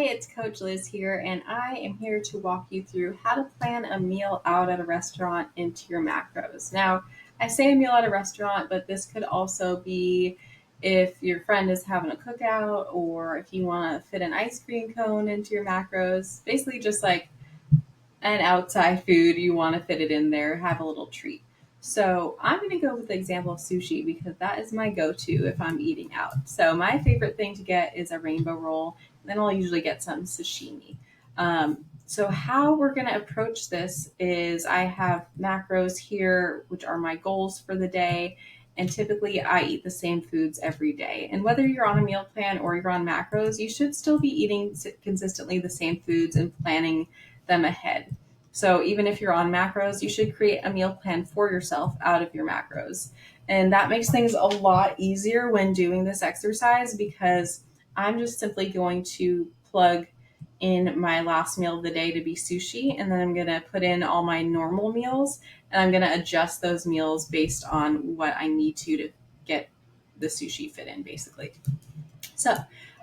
Hi, it's Coach Liz here, and I am here to walk you through how to plan a meal out at a restaurant into your macros. Now, I say a meal at a restaurant, but this could also be if your friend is having a cookout or if you want to fit an ice cream cone into your macros. Basically, just like an outside food, you want to fit it in there, have a little treat. So I'm going to go with the example of sushi because that is my go-to if I'm eating out. So my favorite thing to get is a rainbow roll, and then I'll usually get some sashimi. So how we're going to approach this is I have macros here, which are my goals for the day. And typically I eat the same foods every day. And whether you're on a meal plan or you're on macros, you should still be eating consistently the same foods and planning them ahead. So even if you're on macros, you should create a meal plan for yourself out of your macros. And that makes things a lot easier when doing this exercise because I'm just simply going to plug in my last meal of the day to be sushi, and then I'm going to put in all my normal meals, and I'm going to adjust those meals based on what I need to get the sushi fit in, basically. So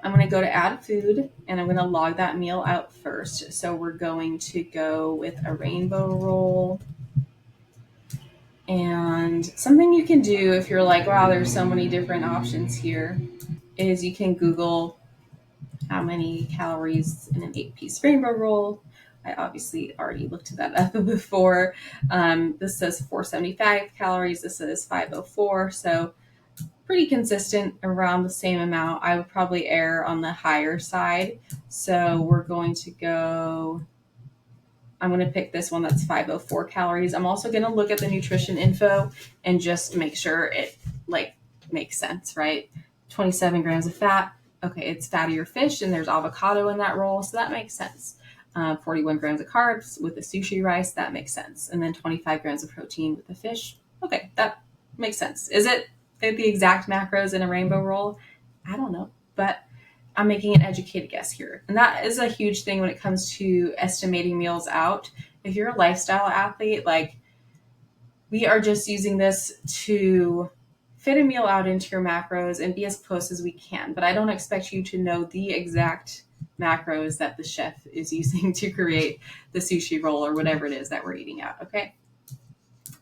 I'm going to go to add food, and I'm going to log that meal out first. So we're going to go with a rainbow roll. And something you can do if you're like, wow, there's so many different options here, is you can Google how many calories in an 8-piece rainbow roll. I obviously already looked that up before. This says 475 calories. This says 504. So pretty consistent around the same amount. I would probably err on the higher side. So we're going to go, I'm going to pick this one that's 504 calories. I'm also going to look at the nutrition info and just make sure it makes sense, right? 27 grams of fat. Okay, it's fattier fish and there's avocado in that roll. So that makes sense. 41 grams of carbs with the sushi rice. That makes sense. And then 25 grams of protein with the fish. Okay, that makes sense. Is it the exact macros in a rainbow roll? I don't know, but I'm making an educated guess here. And that is a huge thing when it comes to estimating meals out. If you're a lifestyle athlete, we are just using this to fit a meal out into your macros and be as close as we can. But I don't expect you to know the exact macros that the chef is using to create the sushi roll or whatever it is that we're eating out. Okay.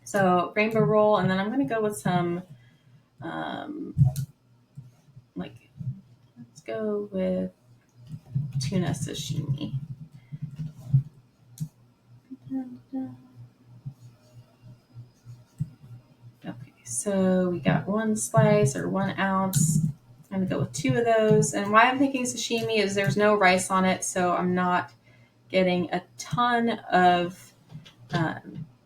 So rainbow roll, and then I'm going to go with some, let's go with tuna sashimi. Okay, so we got 1 slice or 1 ounce. I'm going to go with 2 of those. And why I'm thinking sashimi is there's no rice on it, so I'm not getting a ton of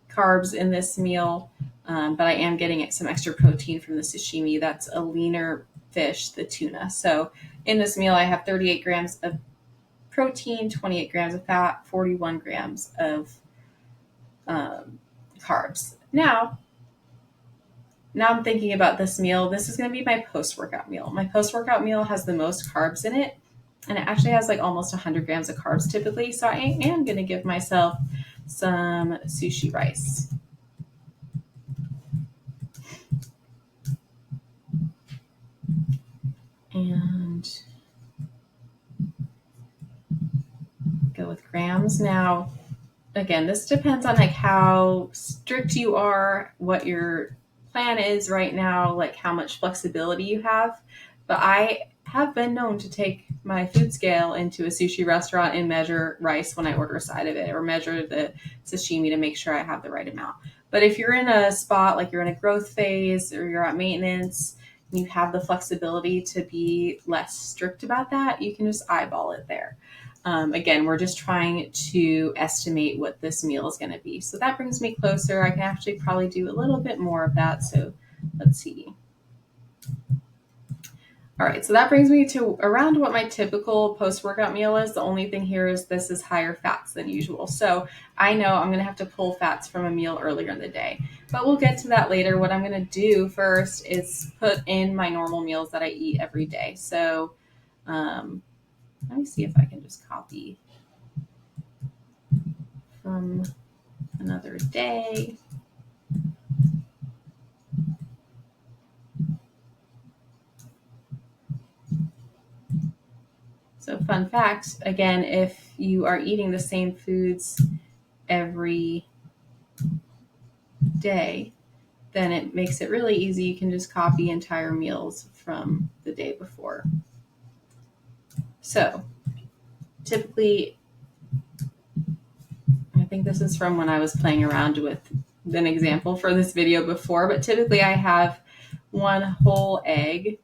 carbs in this meal, but I am getting some extra protein from the sashimi. That's a leaner fish, the tuna. So in this meal, I have 38 grams of protein, 28 grams of fat, 41 grams of carbs. Now I'm thinking about this meal. This is going to be my post-workout meal. My post-workout meal has the most carbs in it, and it actually has almost 100 grams of carbs typically. So I am going to give myself some sushi rice. And go with grams. Now, again, this depends on how strict you are, what your plan is right now, how much flexibility you have. But I have been known to take my food scale into a sushi restaurant and measure rice when I order a side of it, or measure the sashimi to make sure I have the right amount. But if you're in a spot, like you're in a growth phase or you're at maintenance, and you have the flexibility to be less strict about that, you can just eyeball it there. Again, we're just trying to estimate what this meal is going to be. So that brings me closer. I can actually probably do a little bit more of that. So let's see. All right, so that brings me to around what my typical post-workout meal is. The only thing here is this is higher fats than usual. So I know I'm going to have to pull fats from a meal earlier in the day, but we'll get to that later. What I'm going to do first is put in my normal meals that I eat every day. So let me see if I can just copy from another day. So fun fact, again, if you are eating the same foods every day, then it makes it really easy. You can just copy entire meals from the day before. So typically, I think this is from when I was playing around with an example for this video before, but typically I have one whole egg,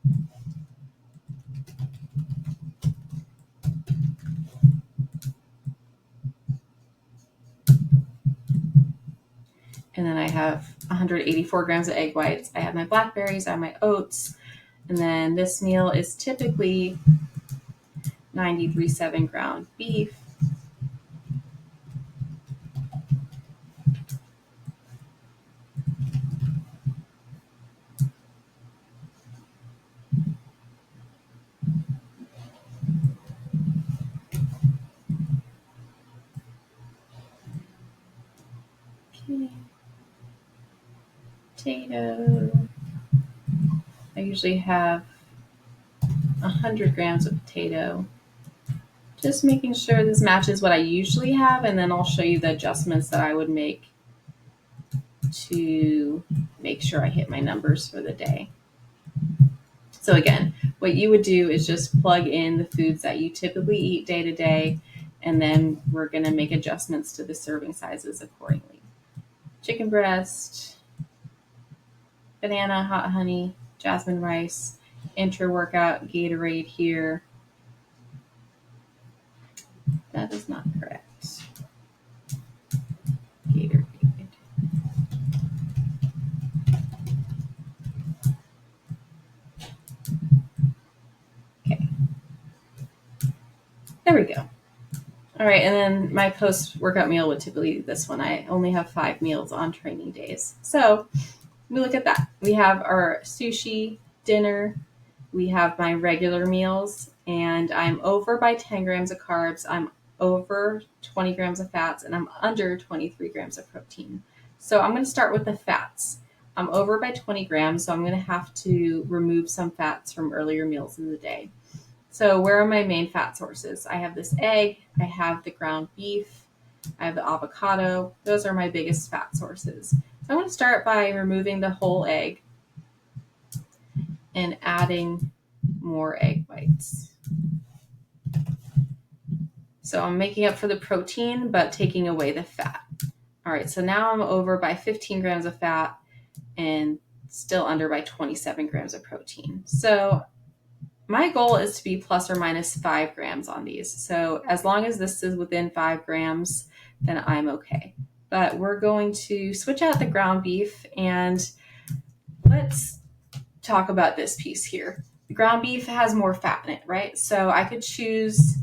and then I have 184 grams of egg whites. I have my blackberries, I have my oats, and then this meal is typically 93.7 ground beef, potato. I usually have 100 grams of potato. Just making sure this matches what I usually have, and then I'll show you the adjustments that I would make to make sure I hit my numbers for the day. So again, what you would do is just plug in the foods that you typically eat day to day, and then we're going to make adjustments to the serving sizes accordingly. Chicken breast, banana, hot honey, jasmine rice, intra-workout Gatorade here. That is not correct. Gatorade. Okay. There we go. All right, and then my post-workout meal would typically be this one. I only have 5 meals on training days. So we look at that. We have our sushi, dinner, we have my regular meals, and I'm over by 10 grams of carbs, I'm over 20 grams of fats, and I'm under 23 grams of protein. So I'm going to start with the fats. I'm over by 20 grams, so I'm going to have to remove some fats from earlier meals in the day. So where are my main fat sources? I have this egg, I have the ground beef, I have the avocado. Those are my biggest fat sources. So I'm going to start by removing the whole egg and adding more egg whites. So I'm making up for the protein, but taking away the fat. All right, so now I'm over by 15 grams of fat and still under by 27 grams of protein. So my goal is to be plus or minus 5 grams on these. So as long as this is within 5 grams, then I'm okay. But we're going to switch out the ground beef, and let's talk about this piece here. The ground beef has more fat in it, right? So I could choose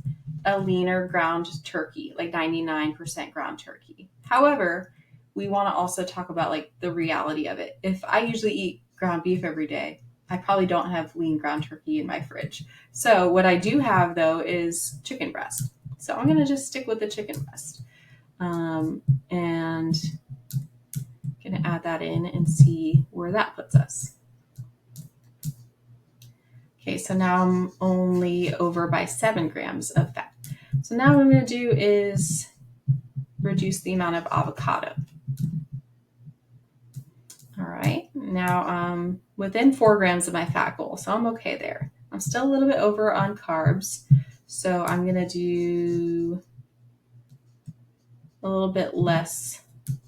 a leaner ground turkey, like 99% ground turkey. However, we want to also talk about like the reality of it. If I usually eat ground beef every day, I probably don't have lean ground turkey in my fridge. So what I do have though is chicken breast. So I'm going to just stick with the chicken breast. And going to add that in and see where that puts us. Okay, so now I'm only over by 7 grams of fat. So now what I'm going to do is reduce the amount of avocado. All right, now I'm within 4 grams of my fat goal, so I'm okay there. I'm still a little bit over on carbs, so I'm going to do a little bit less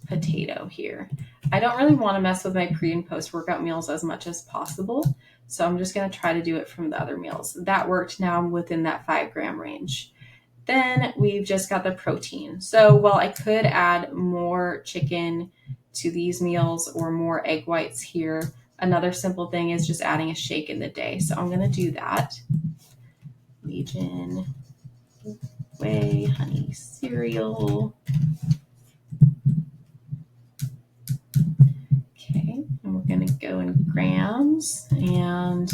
potato here. I don't really want to mess with my pre and post workout meals as much as possible, so I'm just going to try to do it from the other meals. That worked. Now I'm within that 5 gram range. Then we've just got the protein. So while I could add more chicken to these meals or more egg whites here, another simple thing is just adding a shake in the day. So I'm going to do that. Legion, whey, honey cereal. Okay, and we're going to go in grams, and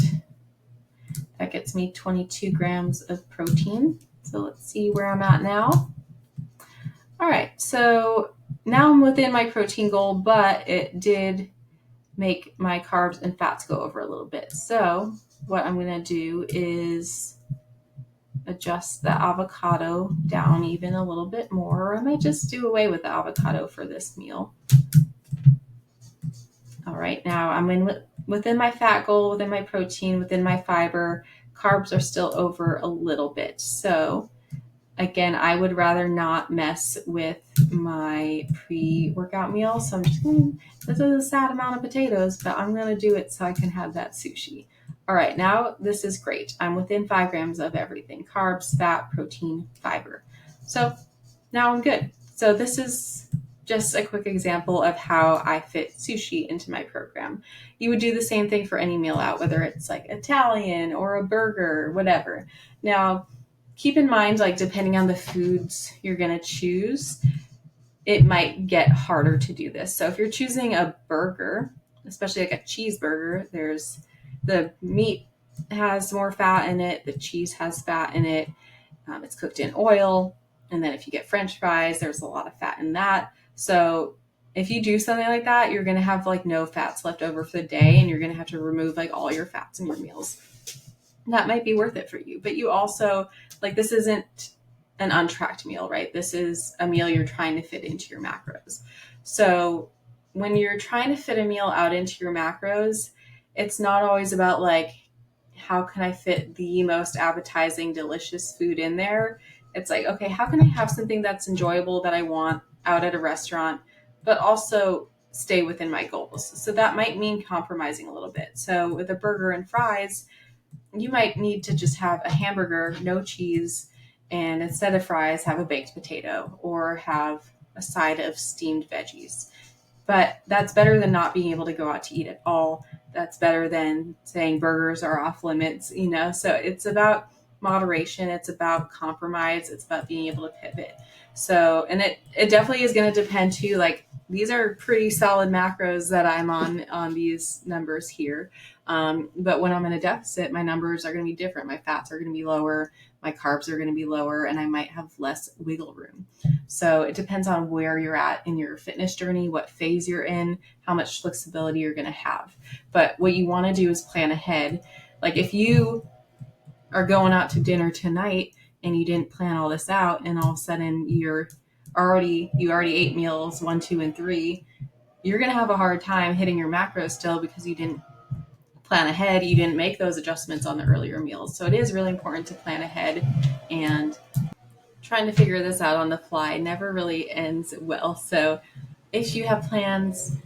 that gets me 22 grams of protein. So let's see where I'm at now. All right, so now I'm within my protein goal, but it did make my carbs and fats go over a little bit. So what I'm going to do is adjust the avocado down even a little bit more, or I might just do away with the avocado for this meal. All right, now I'm within my fat goal, within my protein, within my fiber. Carbs are still over a little bit. So again, I would rather not mess with my pre-workout meal. So I'm just this is a sad amount of potatoes, but I'm going to do it so I can have that sushi. All right, now this is great. I'm within 5 grams of everything: carbs, fat, protein, fiber. So now I'm good. So this is just a quick example of how I fit sushi into my program. You would do the same thing for any meal out, whether it's like Italian or a burger, whatever. Now, keep in mind, like depending on the foods you're going to choose, it might get harder to do this. So if you're choosing a burger, especially like a cheeseburger, the meat has more fat in it, the cheese has fat in it, it's cooked in oil. And then if you get French fries, there's a lot of fat in that. So if you do something like that, you're going to have like no fats left over for the day, and you're going to have to remove like all your fats in your meals. That might be worth it for you. But you also, like, this isn't an untracked meal, right? This is a meal you're trying to fit into your macros. So when you're trying to fit a meal out into your macros, it's not always about like, how can I fit the most appetizing, delicious food in there? It's like, okay, how can I have something that's enjoyable that I want out at a restaurant, but also stay within my goals? So that might mean compromising a little bit. So with a burger and fries, you might need to just have a hamburger, no cheese, and instead of fries, have a baked potato or have a side of steamed veggies. But that's better than not being able to go out to eat at all. That's better than saying burgers are off limits, you know? So it's about moderation. It's about compromise. It's about being able to pivot. So, and it definitely is going to depend too. Like, these are pretty solid macros that I'm on these numbers here. But when I'm in a deficit, my numbers are going to be different. My fats are going to be lower. My carbs are going to be lower, and I might have less wiggle room. So it depends on where you're at in your fitness journey, what phase you're in, how much flexibility you're going to have. But what you want to do is plan ahead. Like if you are going out to dinner tonight and you didn't plan all this out, and all of a sudden you already ate meals 1, 2, and 3, you're going to have a hard time hitting your macros still because you didn't plan ahead. You didn't make those adjustments on the earlier meals. So it is really important to plan ahead, and trying to figure this out on the fly never really ends well. So if you have plans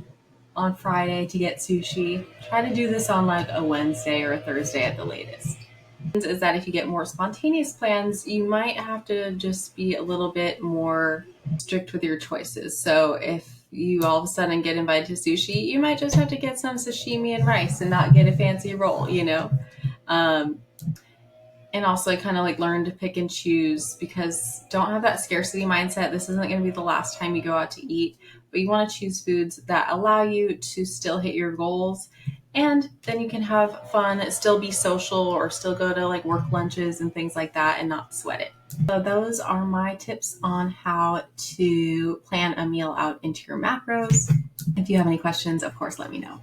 on Friday to get sushi, try to do this on like a Wednesday or a Thursday at the latest. Is that if you get more spontaneous plans, you might have to just be a little bit more strict with your choices. So if you all of a sudden get invited to sushi, you might just have to get some sashimi and rice and not get a fancy roll, you know? And also kind of like learn to pick and choose, because don't have that scarcity mindset. This isn't going to be the last time you go out to eat, but you want to choose foods that allow you to still hit your goals. And then you can have fun, still be social, or still go to like work lunches and things like that and not sweat it. So those are my tips on how to plan a meal out into your macros. If you have any questions, of course, let me know.